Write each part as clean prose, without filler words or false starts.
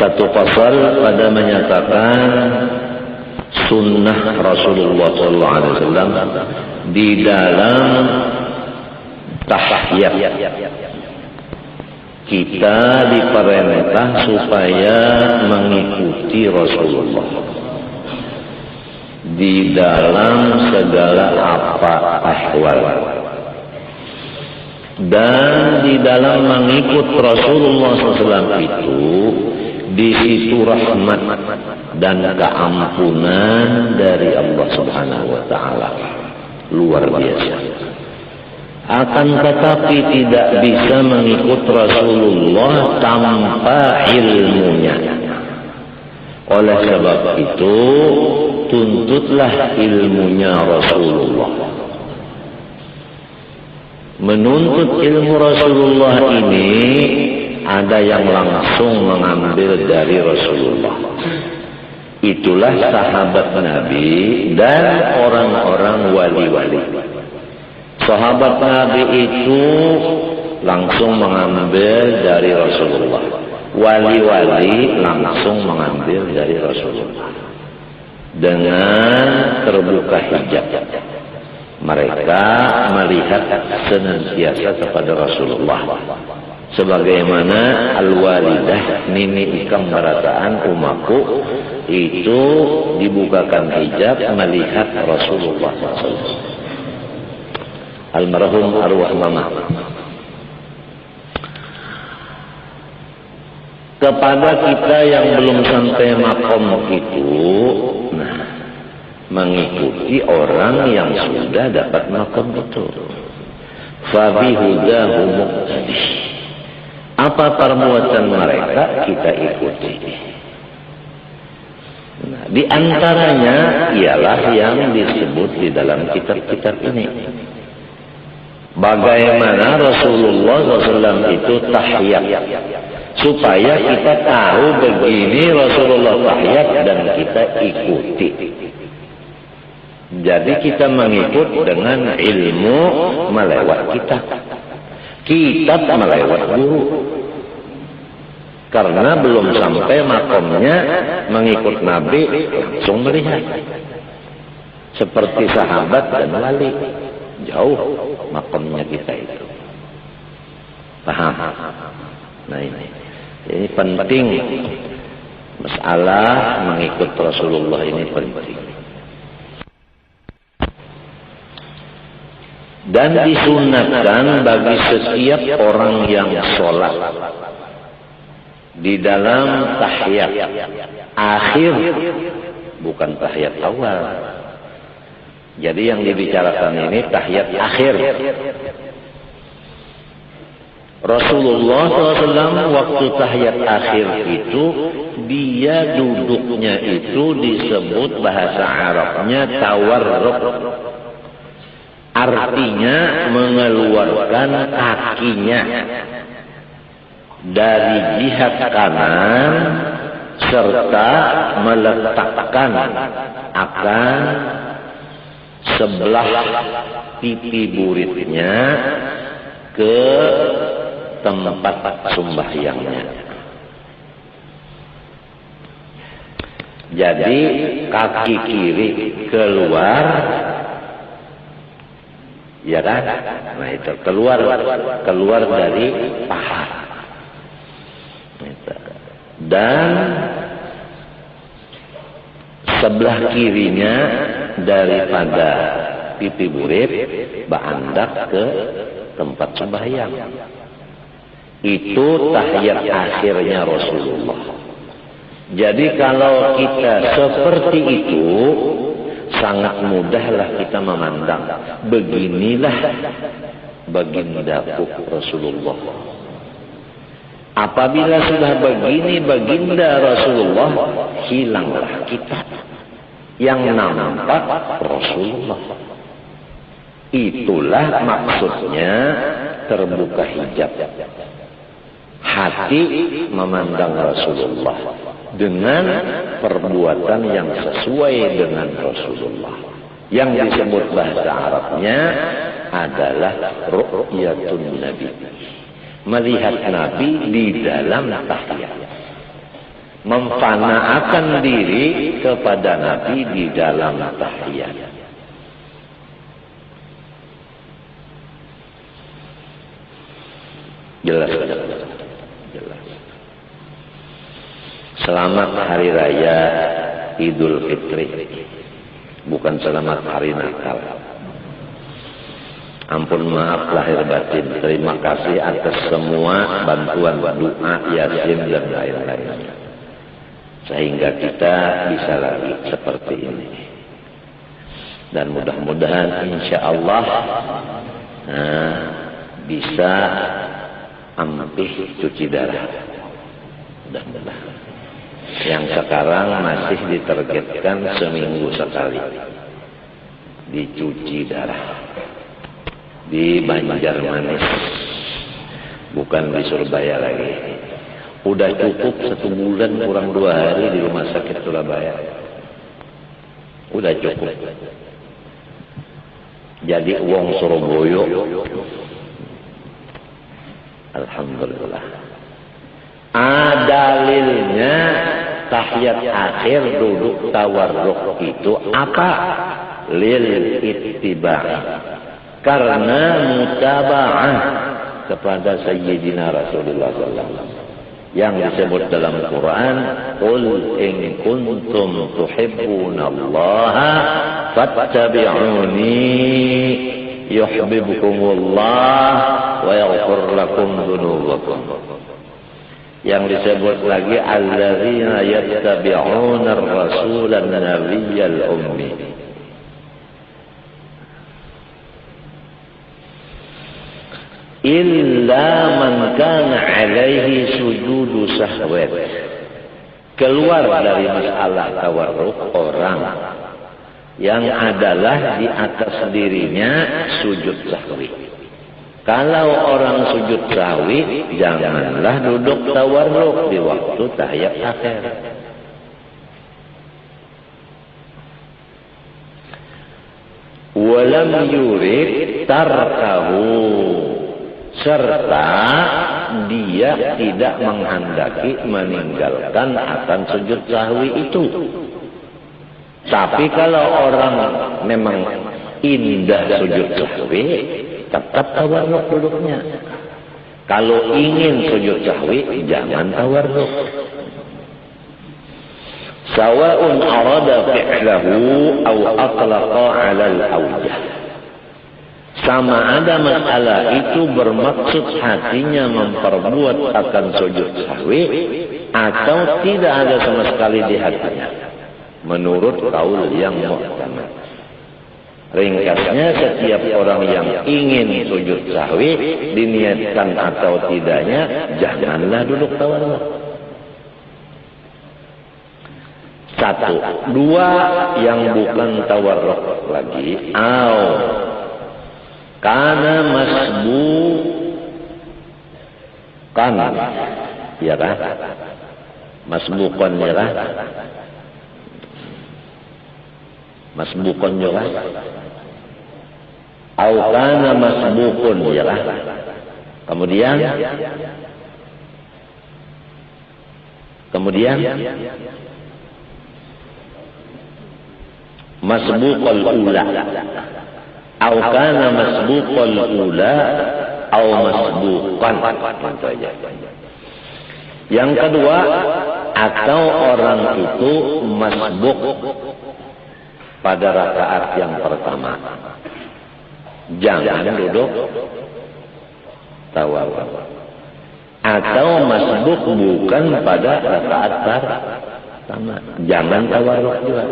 satu pasal pada menyatakan sunnah Rasulullah SAW di dalam tahiyat. Kita diperintah supaya mengikuti Rasulullah di dalam segala apa ahwal. Dan di dalam mengikut Rasulullah SAW itu, di situ rahmat dan keampunan dari Allah Subhanahu wa Ta'ala. Luar biasa. Akan tetapi tidak bisa mengikut Rasulullah tanpa ilmunya. Oleh sebab itu, tuntutlah ilmunya Rasulullah. Menuntut ilmu Rasulullah ini ada yang langsung mengambil dari Rasulullah. Itulah sahabat Nabi dan orang-orang wali-wali. Sahabat Nabi itu langsung mengambil dari Rasulullah. Wali-wali langsung mengambil dari Rasulullah. Dengan terbuka hijab, mereka melihat senantiasa kepada Rasulullah. Sebagaimana al-walidah, nini ikam barataan umaku, itu dibukakan hijab melihat Rasulullah SAW. Almarhum arwah mama. Kepada kita yang belum sampai makom itu, mengikuti orang yang sudah dapat makom itu. Fabihudahu muqtadi. Apa perbuatan mereka kita ikuti. Nah, di antaranya ialah yang disebut di dalam kitab-kitab ini. Bagaimana Rasulullah SAW itu tahiyat. Supaya kita tahu begini Rasulullah tahiyat dan kita ikuti. Jadi kita mengikut dengan ilmu melewat kitab. Kitab melewat guru. Karena belum sampai makomnya mengikut Nabi langsung melihat. Seperti sahabat dan wali. Jauh makomnya kita itu. Paham? Nah ini penting. Masalah mengikut Rasulullah ini penting. Dan disunatkan bagi setiap orang yang sholat di dalam tahiyat akhir, bukan tahiyat awal. Jadi yang dibicarakan ini tahiyat akhir. Rasulullah SAW waktu tahiyat akhir itu, dia duduknya itu disebut bahasa Arabnya tawarruk. Artinya mengeluarkan kakinya dari jihad kanan serta meletakkan akan sebelah pipi buritnya ke tempat sembahyangnya. Jadi kaki kiri keluar, ya kan? Nah itu keluar dari paha. Dan sebelah kirinya daripada pipi burit berandak ke tempat sembahyang. Itu tahiyat akhirnya Rasulullah. Jadi kalau kita seperti itu, sangat mudahlah kita memandang. Beginilah baginda Rasulullah. Apabila sudah begini baginda Rasulullah, hilanglah kita. Yang nampak Rasulullah. Itulah maksudnya terbuka hijab. Hati memandang Rasulullah dengan perbuatan yang sesuai dengan Rasulullah. Yang disebut bahasa Arabnya adalah ru'yatun Nabi. Melihat Nabi di dalam tahiyat. memfanaakan diri kepada Nabi di dalam tahiyat. Jelas. Selamat Hari Raya Idul Fitri, bukan selamat Hari Natal. Ampun maaf lahir batin. Terima kasih atas semua bantuan doa, yasin dan lain-lain, sehingga kita bisa lagi seperti ini. Dan mudah-mudahan insya Allah bisa ampih cuci darah. Mudah-mudahan. Yang sekarang masih ditargetkan seminggu sekali dicuci darah di Banjarmanis, bukan di Surabaya lagi. Udah cukup 1 bulan kurang 2 hari di rumah sakit Surabaya. Udah cukup. Jadi wong Surabaya, alhamdulillah. Dalilnya tahiyat akhir duduk tawarruk itu apa? Lil ittiba', karena mutaba'ah kepada Sayyidina Rasulullah sallallahu alaihi wasallam yang disebut dalam Quran, qul in kuntum tuhibbunallaha fattabi'uni yuhibbukumullah wa yaghfir lakum dzunubakum. Yang disebut lagi alladzina yattabi'una ar-rasulan nabiyyal ummi. Illa man kana alaihi sujudu sahwat. Keluar dari masalah tawarruk orang yang adalah di atas dirinya sujud sahwi. Kalau orang sujud sahwi, janganlah duduk tawarruk di waktu tahiyat akhir. Walam yurid tarkahu, serta dia tidak menghendaki meninggalkan akan sujud sahwi itu. Tapi kalau orang memang indah sujud sahwi, tetap tawarruk duduknya. Kalau ingin sujud sahwi, jangan tawarruk. Sawa'un arada fi'lahu aw atlaqa 'ala al-awjah. Sama ada masalah itu bermaksud hatinya memperbuat akan sujud sahwi atau tidak ada sama sekali di hatinya, menurut kaul yang muhtamad. Ringkasnya, setiap orang yang ingin sujud sahwi, diniatkan atau tidaknya, janganlah duduk tawarruk. 1, 2 yang bukan tawarruk lagi, karena masbukan, ya kan? Masbukan, ya kan? Masbukan, ya kan? Kana masbukun, ya kan? Kemudian masbukul ula, kana masbukul ula, masbukan. Itu aja. Yang kedua, atau orang itu masbuk pada rakaat yang pertama, jangan duduk tawarruk. Atau masbuk bukan pada rakaat pertama, jangan tawarruk juga.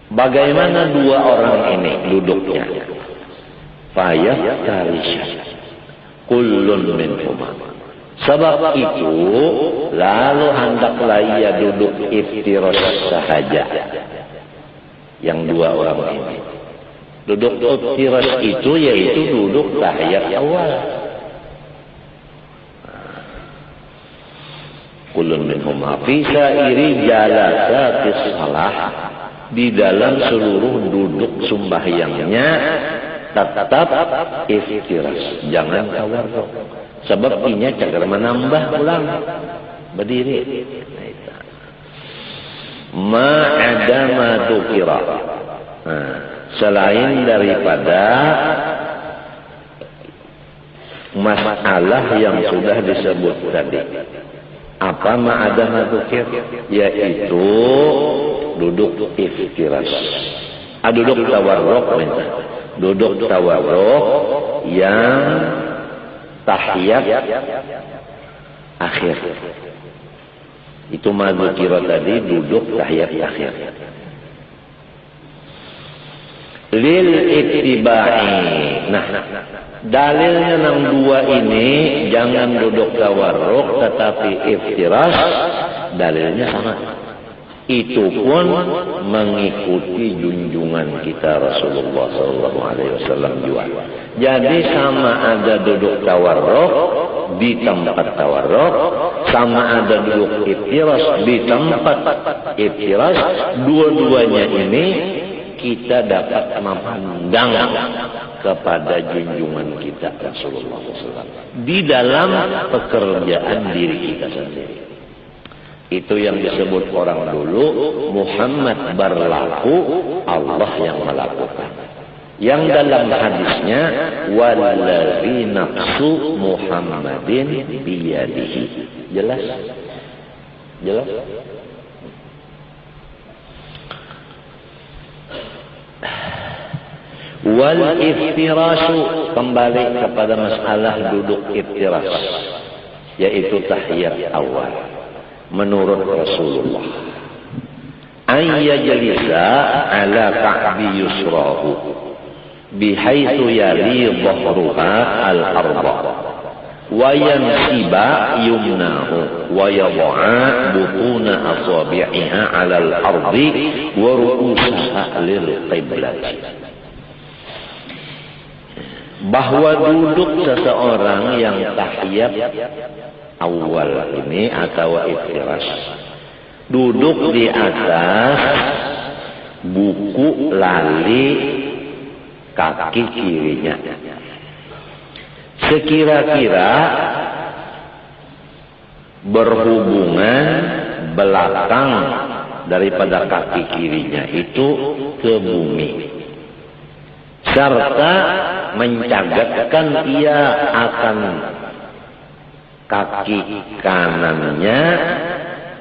Bagaimana 2 orang ini duduknya? Fayah tarisha kullun minhuma. Sebab itu lalu hendaklah ia duduk iftirash sahaja. Yang 2 orang ini duduk iftirash itu yaitu duduk tahiyat awal. Kullun minhuma fi sa'iri jalasatis salah, di dalam seluruh duduk sembahyangnya tetap iftirash, jangan tawarruk. Sebab inya cagar menambah ulang. berdiri. Ma'adama dzukira. Selain daripada masalah yang sudah disebut tadi. Apa ma'adama dzukir? Yaitu duduk iftiras. Duduk tawarruk, duduk tawarruk yang tahiyat akhir. Itu madzukira tadi, duduk tahiyat akhir. Lil ittiba'i. Nah, dalilnya yang dua ini jangan duduk tawarruk tetapi iftiras, dalilnya sama. Itu pun mengikuti junjungan kita Rasulullah SAW juga. Jadi sama ada duduk tawarruk di tempat tawarruk, sama ada duduk iftiras di tempat iftiras. Dua-duanya ini kita dapat memandang kepada junjungan kita Rasulullah SAW di dalam pekerjaan diri kita sendiri. Itu yang disebut orang dulu Muhammad berlaku, Allah yang melakukan. Yang dalam hadisnya wallazi nafsu Muhammadin biyadihi. Jelas? Jelas? Wal iftirasu, kembali kepada masalah duduk iftiras, yaitu tahiyat awal. Menurut Rasulullah, ayyajlisa ala ka'bi yusrahu bihaitsu yali dhahruha al-arba wa yansiba yumnahu wa yad'a butuna asabi'iha 'ala al-ardi wa ru'usaha lil qiblati. Bahwa duduk seseorang yang tahiyat awal ini atau iftiras, duduk di atas buku lali kaki kirinya, sekira-kira berhubungan belakang daripada kaki kirinya itu ke bumi, serta mencagatkan ia akan kaki kanannya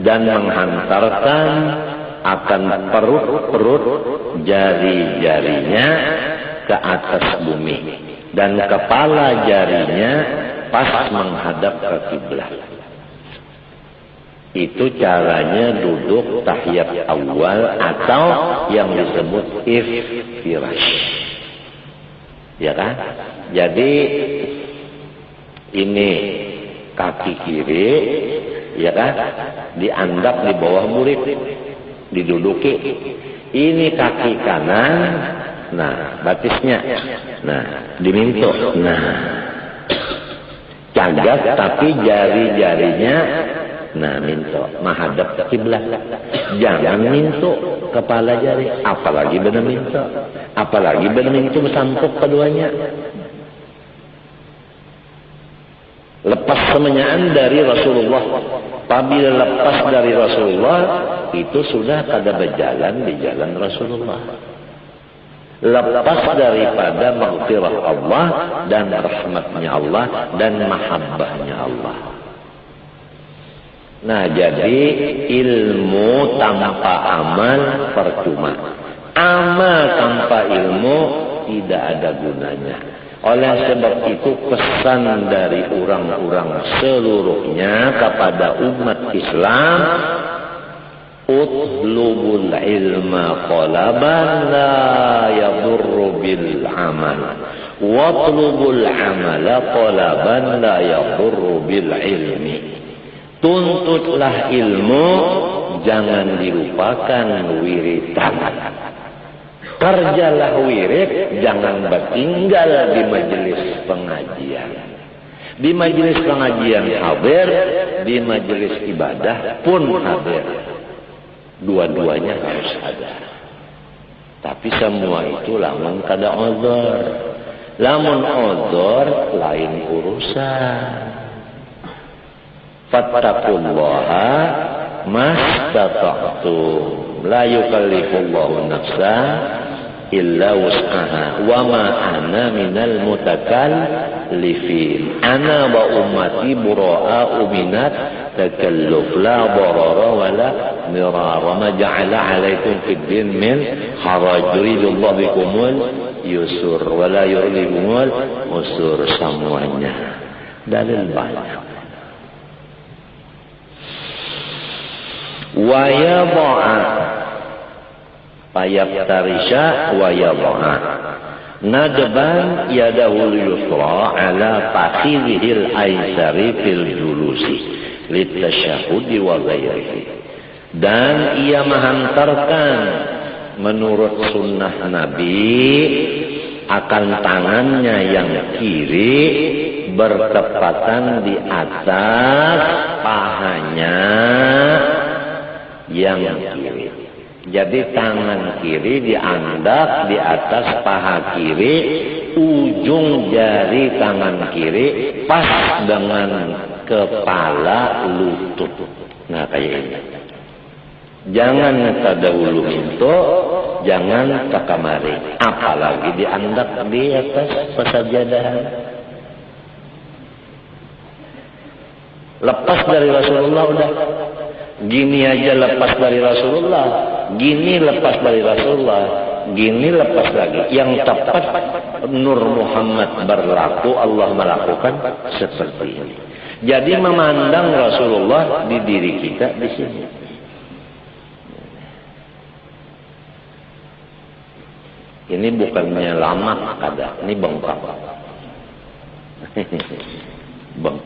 dan menghantarkan akan perut jari-jarinya ke atas bumi dan kepala jarinya pas menghadap ke kiblat. Itu caranya duduk tahiyat awal atau yang disebut iftirash. Ya kan? Jadi ini kaki kiri, ya kan, diandap di bawah murid, diduduki. Ini kaki kanan, nah batisnya, nah diminto, nah cagat tapi jari-jarinya, nah minto, menghadap ke kiblat. Jangan minto kepala jari, apalagi benar minto, apalagi benar minto bersampuk keduanya. Lepas semenyaan dari Rasulullah. Apabila lepas dari Rasulullah, itu sudah kada berjalan di jalan Rasulullah. Lepas daripada maghfirah Allah dan rahmatnya Allah dan mahabbahnya Allah. Nah, jadi ilmu tanpa amal percuma. Amal tanpa ilmu tidak ada gunanya. Oleh sebab itu pesan dari orang-orang seluruhnya kepada umat Islam, utlubul ilma talaban la yadurru bil amal, watlubul amala talaban la yadurru bil ilmi. Tuntutlah ilmu, jangan dilupakan wiridan. Kerjalah wirid, jangan bertinggal di majelis pengajian. Di majelis pengajian hadir, di majelis ibadah pun hadir. Dua-duanya harus ada. Tapi semua itu lamun kada uzur. Lamun uzur lain urusan. fattaqullaha mastata'tum, la yukallifullahu nafsan illa wus'aha, wa ma ana minal mutakallifin, ana wa ummati bura'a'u minat takalluf, la darara wa la mirara, ma ja'ala alaikum fid din min haraj, yuridullahu bikumul yusur wa la yuridukumul usur. Semuanya dalil banyak. Wa yadha'a fayaftarisha wa yadha'a nadban yadahul yusra ala fakhidhil aysari fil julusi litasyahudi wa ghairihi, dan ia menghantarkan menurut sunnah Nabi akan tangannya yang kiri bertepatan di atas pahanya yang kiri. Jadi tangan kiri diangkat di atas paha kiri, ujung jari tangan kiri pas dengan kepala lutut. Nah kayak ini. Jangan tadahulu itu, jangan takamari, apalagi diangkat di atas pesajadahan. Lepas dari Rasulullah udah. Gini aja lepas dari Rasulullah, gini lepas dari Rasulullah, gini lepas lagi. Yang tepat Nur Muhammad berlaku, Allah melakukan seperti ini. Jadi memandang Rasulullah di diri kita di sini. Ini bukannya lama kada, ini bengkak. Bengkak.